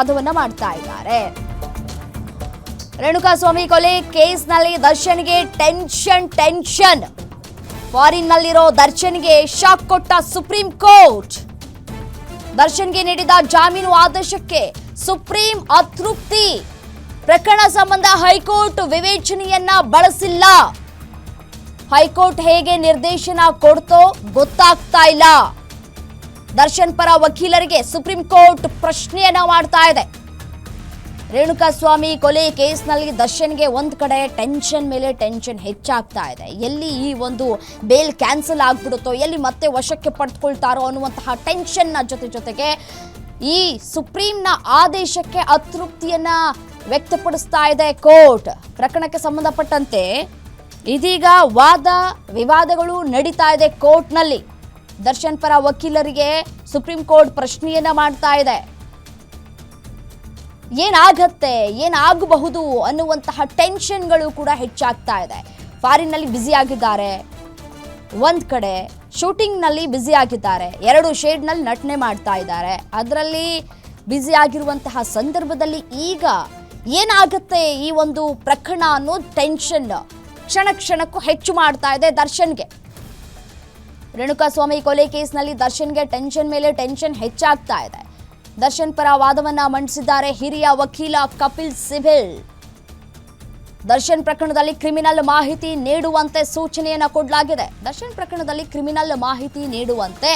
ವಾದವನ್ನ ಮಾಡ್ತಾ ಇದ್ದಾರೆ. ರೇಣುಕಾಸ್ವಾಮಿ ಕೊಲೆ ಕೇಸ್ನಲ್ಲಿ ದರ್ಶನ್ಗೆ ಟೆನ್ಷನ್. ಫಾರಿನ್ನಲ್ಲಿರೋ ದರ್ಶನ್ಗೆ ಶಾಕ್ ಕೊಟ್ಟ ಸುಪ್ರೀಂ ಕೋರ್ಟ್. ದರ್ಶನ್ಗೆ ನೀಡಿದ ಜಾಮೀನು ಆದೇಶಕ್ಕೆ ಸುಪ್ರೀಂ ಅತೃಪ್ತಿ. ಪ್ರಕರಣ ಸಂಬಂಧ ಹೈಕೋರ್ಟ್ ವಿವೇಚನೆಯನ್ನ ಬಳಸಿಲ್ಲ. ಹೈಕೋರ್ಟ್ ಹೇಗೆ ನಿರ್ದೇಶನ ಕೊಡ್ತೋ ಗೊತ್ತಾಗ್ತಾ ಇಲ್ಲ. ದರ್ಶನ್ ಪರ ವಕೀಲರಿಗೆ ಸುಪ್ರೀಂ ಕೋರ್ಟ್ ಪ್ರಶ್ನೆಯನ್ನ ಮಾಡ್ತಾ ಇದೆ. ರೇಣುಕಾಸ್ವಾಮಿ ಕೊಲೆ ಕೇಸ್ನಲ್ಲಿ ದರ್ಶನ್ಗೆ ಒಂದ್ ಕಡೆ ಟೆನ್ಷನ್ ಮೇಲೆ ಟೆನ್ಷನ್ ಹೆಚ್ಚಾಗ್ತಾ ಇದೆ. ಎಲ್ಲಿ ಈ ಒಂದು ಬೇಲ್ ಕ್ಯಾನ್ಸಲ್ ಆಗ್ಬಿಡುತ್ತೋ, ಎಲ್ಲಿ ಮತ್ತೆ ವಶಕ್ಕೆ ಪಡೆದುಕೊಳ್ತಾರೋ ಅನ್ನುವಂತಹ ಟೆನ್ಷನ್ನ ಜೊತೆಗೆ ಈ ಸುಪ್ರೀಂನ ಆದೇಶಕ್ಕೆ ಅತೃಪ್ತಿಯನ್ನ ವ್ಯಕ್ತಪಡಿಸ್ತಾ ಇದೆ ಕೋರ್ಟ್. ಪ್ರಕರಣಕ್ಕೆ ಸಂಬಂಧಪಟ್ಟಂತೆ ಇದೀಗ ವಾದ ವಿವಾದಗಳು ನಡೀತಾ ಇದೆ ಕೋರ್ಟ್ನಲ್ಲಿ. ದರ್ಶನ್ ಪರ ವಕೀಲರಿಗೆ ಸುಪ್ರೀಂ ಕೋರ್ಟ್ ಪ್ರಶ್ನೆಯನ್ನ ಮಾಡ್ತಾ ಇದೆ. ಏನಾಗಬಹುದು ಅನ್ನುವಂತಹ ಟೆನ್ಷನ್ಗಳು ಕೂಡ ಹೆಚ್ಚಾಗ್ತಾ ಇದೆ. ಫಾರಿನ್ನಲ್ಲಿ ಬ್ಯುಸಿ ಆಗಿದ್ದಾರೆ, ಒಂದ್ ಕಡೆ ಶೂಟಿಂಗ್ನಲ್ಲಿ ಬ್ಯುಸಿ ಆಗಿದ್ದಾರೆ, 2 ಶೇಡ್ನಲ್ಲಿ ನಟನೆ ಮಾಡ್ತಾ ಇದ್ದಾರೆ. ಅದರಲ್ಲಿ ಬ್ಯುಸಿ ಆಗಿರುವಂತಹ ಸಂದರ್ಭದಲ್ಲಿ ಈಗ ಏನಾಗುತ್ತೆ ಈ ಒಂದು ಪ್ರಕರಣ ಅನ್ನೋ ಟೆನ್ಷನ್ ಕ್ಷಣಕ್ಕೂ ಹೆಚ್ಚು ಮಾಡ್ತಾ ಇದೆ ದರ್ಶನ್ಗೆ. ರೇಣುಕಾಸ್ವಾಮಿ ಕೊಲೆ ಕೇಸ್ನಲ್ಲಿ ದರ್ಶನ್ಗೆ ಟೆನ್ಷನ್ ಮೇಲೆ ಟೆನ್ಷನ್ ಹೆಚ್ಚಾಗ್ತಾ ಇದೆ. ದರ್ಶನ್ ಪರ ವಾದವನ್ನ ಮಂಡಿಸಿದ್ದಾರೆ ಹಿರಿಯ ವಕೀಲ ಕಪಿಲ್ ಸಿಬಲ್. ದರ್ಶನ್ ಪ್ರಕರಣದಲ್ಲಿ ಕ್ರಿಮಿನಲ್ ಮಾಹಿತಿ ನೀಡುವಂತೆ ಸೂಚನೆಯನ್ನ ಕೊಡಲಾಗಿದೆ. ದರ್ಶನ್ ಪ್ರಕರಣದಲ್ಲಿ ಕ್ರಿಮಿನಲ್ ಮಾಹಿತಿ ನೀಡುವಂತೆ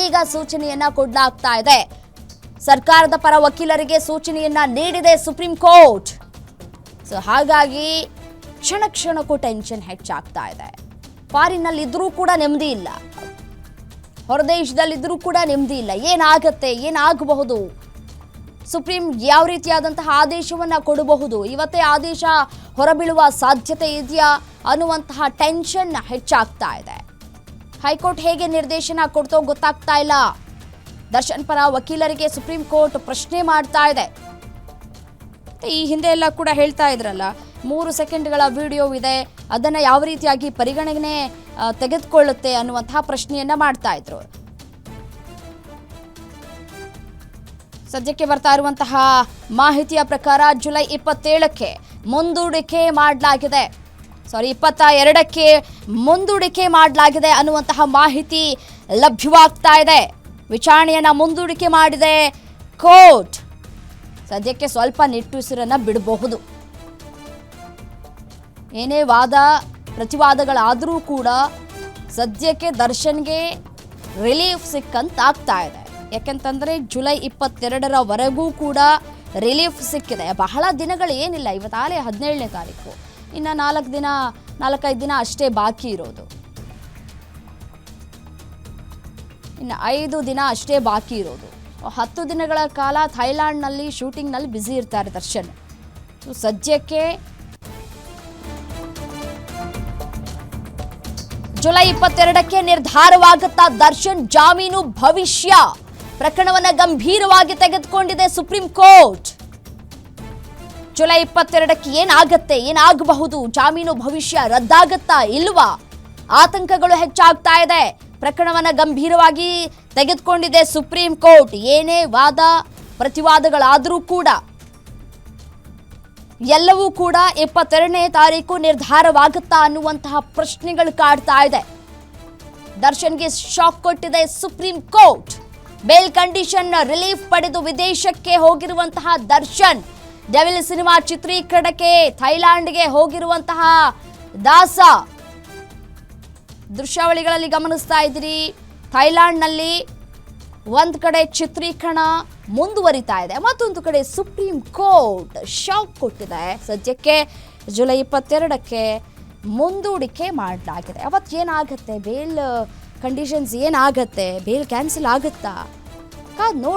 ಈಗ ಸೂಚನೆಯನ್ನ ಕೊಡಲಾಗ್ತಾ ಇದೆ. ಸರ್ಕಾರದ ಪರ ವಕೀಲರಿಗೆ ಸೂಚನೆಯನ್ನ ನೀಡಿದೆ ಸುಪ್ರೀಂ ಕೋರ್ಟ್. ಸೊ ಹಾಗಾಗಿ ಕ್ಷಣಕ್ಕೂ ಟೆನ್ಷನ್ ಹೆಚ್ಚಾಗ್ತಾ ಇದೆ. ಫಾರಿನ್ನಲ್ಲಿ ಇದ್ರೂ ಕೂಡ ನೆಮ್ಮದಿ ಇಲ್ಲ, ಹೊರದೇಶದಲ್ಲಿದ್ದರೂ ಕೂಡ ನೆಮ್ಮದಿ ಇಲ್ಲ. ಏನಾಗಬಹುದು, ಸುಪ್ರೀಂ ಯಾವ ರೀತಿಯಾದಂತಹ ಆದೇಶವನ್ನ ಕೊಡಬಹುದು, ಇವತ್ತೇ ಆದೇಶ ಹೊರಬೀಳುವ ಸಾಧ್ಯತೆ ಇದೆಯಾ ಅನ್ನುವಂತಹ ಟೆನ್ಷನ್ ಹೆಚ್ಚಾಗ್ತಾ ಇದೆ. ಹೈಕೋರ್ಟ್ ಹೇಗೆ ನಿರ್ದೇಶನ ಕೊಡ್ತೋ ಗೊತ್ತಾಗ್ತಾ ಇಲ್ಲ. ದರ್ಶನ್ ಪರ ವಕೀಲರಿಗೆ ಸುಪ್ರೀಂ ಕೋರ್ಟ್ ಪ್ರಶ್ನೆ ಮಾಡ್ತಾ ಇದೆ. ಈ ಹಿಂದೆ ಎಲ್ಲ ಕೂಡ ಹೇಳ್ತಾ ಇದ್ರಲ್ಲ, 3 ಸೆಕೆಂಡ್ಗಳ ವಿಡಿಯೋ ಇದೆ, ಅದನ್ನ ಯಾವ ರೀತಿಯಾಗಿ ಪರಿಗಣನೆ ತೆಗೆದುಕೊಳ್ಳುತ್ತೆ ಅನ್ನುವಂತಹ ಪ್ರಶ್ನೆಯನ್ನ ಮಾಡ್ತಾ ಇದ್ರು. ಸದ್ಯಕ್ಕೆ ಬರ್ತಾ ಇರುವಂತಹ ಮಾಹಿತಿಯ ಪ್ರಕಾರ ಜುಲೈ 27ಕ್ಕೆ ಮುಂದೂಡಿಕೆ ಮಾಡಲಾಗಿದೆ, 22ಕ್ಕೆ ಮುಂದೂಡಿಕೆ ಮಾಡಲಾಗಿದೆ ಅನ್ನುವಂತಹ ಮಾಹಿತಿ ಲಭ್ಯವಾಗ್ತಾ ಇದೆ. ವಿಚಾರಣೆಯನ್ನ ಮುಂದೂಡಿಕೆ ಮಾಡಿದೆ ಕೋರ್ಟ್. ಸದ್ಯಕ್ಕೆ ಸ್ವಲ್ಪ ನಿಟ್ಟುಸಿರನ್ನ ಬಿಡಬಹುದು. ಏನೇ ವಾದ ಪ್ರತಿವಾದಗಳಾದರೂ ಕೂಡ ಸದ್ಯಕ್ಕೆ ದರ್ಶನ್ಗೆ ರಿಲೀಫ್ ಸಿಕ್ಕಂತಾಗ್ತಾ ಇದೆ. ಯಾಕೆಂತಂದ್ರೆ ಜುಲೈ 22ರವರೆಗೂ ಕೂಡ ರಿಲೀಫ್ ಸಿಕ್ಕಿದೆ. ಬಹಳ ದಿನಗಳು ಏನಿಲ್ಲ, ಇವತ್ತಾಗಲೇ 17ನೇ ತಾರೀಕು, ಇನ್ನು 4-5 ದಿನ ಅಷ್ಟೇ ಬಾಕಿ ಇರೋದು. ಇನ್ನು 5 ದಿನ ಅಷ್ಟೇ ಬಾಕಿ ಇರೋದು. 10 ದಿನಗಳ ಕಾಲ ಥೈಲ್ಯಾಂಡ್ನಲ್ಲಿ ಶೂಟಿಂಗ್ನಲ್ಲಿ ಬ್ಯುಸಿ ಇರ್ತಾರೆ ದರ್ಶನ್. ಸದ್ಯಕ್ಕೆ ಜುಲೈ 22ಕ್ಕೆ ನಿರ್ಧಾರವಾಗುತ್ತಾ ದರ್ಶನ್ ಜಾಮೀನು ಭವಿಷ್ಯ. ಪ್ರಕರಣವನ್ನ ಗಂಭೀರವಾಗಿ ತೆಗೆದುಕೊಂಡಿದೆ ಸುಪ್ರೀಂ ಕೋರ್ಟ್. ಜುಲೈ 22ಕ್ಕೆ ಏನಾಗಬಹುದು, ಜಾಮೀನು ಭವಿಷ್ಯ ರದ್ದಾಗುತ್ತಾ ಇಲ್ವಾ, ಆತಂಕಗಳು ಹೆಚ್ಚಾಗ್ತಾ ಇದೆ. ಪ್ರಕರಣವನ್ನ ಗಂಭೀರವಾಗಿ ತೆಗೆದುಕೊಂಡಿದೆ ಸುಪ್ರೀಂ ಕೋರ್ಟ್. ಏನೇ ವಾದ ಪ್ರತಿವಾದಗಳಾದರೂ ಕೂಡ ಎಲ್ಲವೂ ಕೂಡ 22ನೇ ತಾರೀಕು ನಿರ್ಧಾರವಾಗುತ್ತಾ ಅನ್ನುವಂತಹ ಪ್ರಶ್ನೆಗಳು ಕಾಡ್ತಾ ಇದೆ. ದರ್ಶನ್ಗೆ ಶಾಕ್ ಕೊಟ್ಟಿದೆ supreme court. Bail condition relief ಪಡೆದು ವಿದೇಶಕ್ಕೆ ಹೋಗಿರುವಂತಹ ದರ್ಶನ್, ಡೆವಿಲ್ ಸಿನಿಮಾ ಚಿತ್ರೀಕರಣಕ್ಕೆ ಥೈಲ್ಯಾಂಡ್ಗೆ ಹೋಗಿರುವಂತಹ ದಾಸ. ದೃಶ್ಯಾವಳಿಗಳಲ್ಲಿ ಗಮನಿಸ್ತಾ ಇದ್ದೀರಿ, ಥೈಲ್ಯಾಂಡ್ನಲ್ಲಿ ಒಂದ್ ಕಡೆ ಚಿತ್ರೀಕರಣ ಮುಂದುವರಿತಾ ಇದೆ, ಮತ್ತೊಂದು ಕಡೆ ಸುಪ್ರೀಂ ಕೋರ್ಟ್ ಶಾಕ್ ಕೊಟ್ಟಿದೆ. ಸದ್ಯಕ್ಕೆ ಜುಲೈ 22ಕ್ಕೆ ಮುಂದೂಡಿಕೆ ಮಾಡಲಾಗಿದೆ. ಅವತ್ತು ಏನಾಗುತ್ತೆ, ಬೇಲ್ ಕಂಡೀಷನ್ಸ್ ಏನಾಗತ್ತೆ, ಬೇಲ್ ಕ್ಯಾನ್ಸಲ್ ಆಗುತ್ತಾ, ಕಾದ್ ನೋಡ್ಬೇಕು.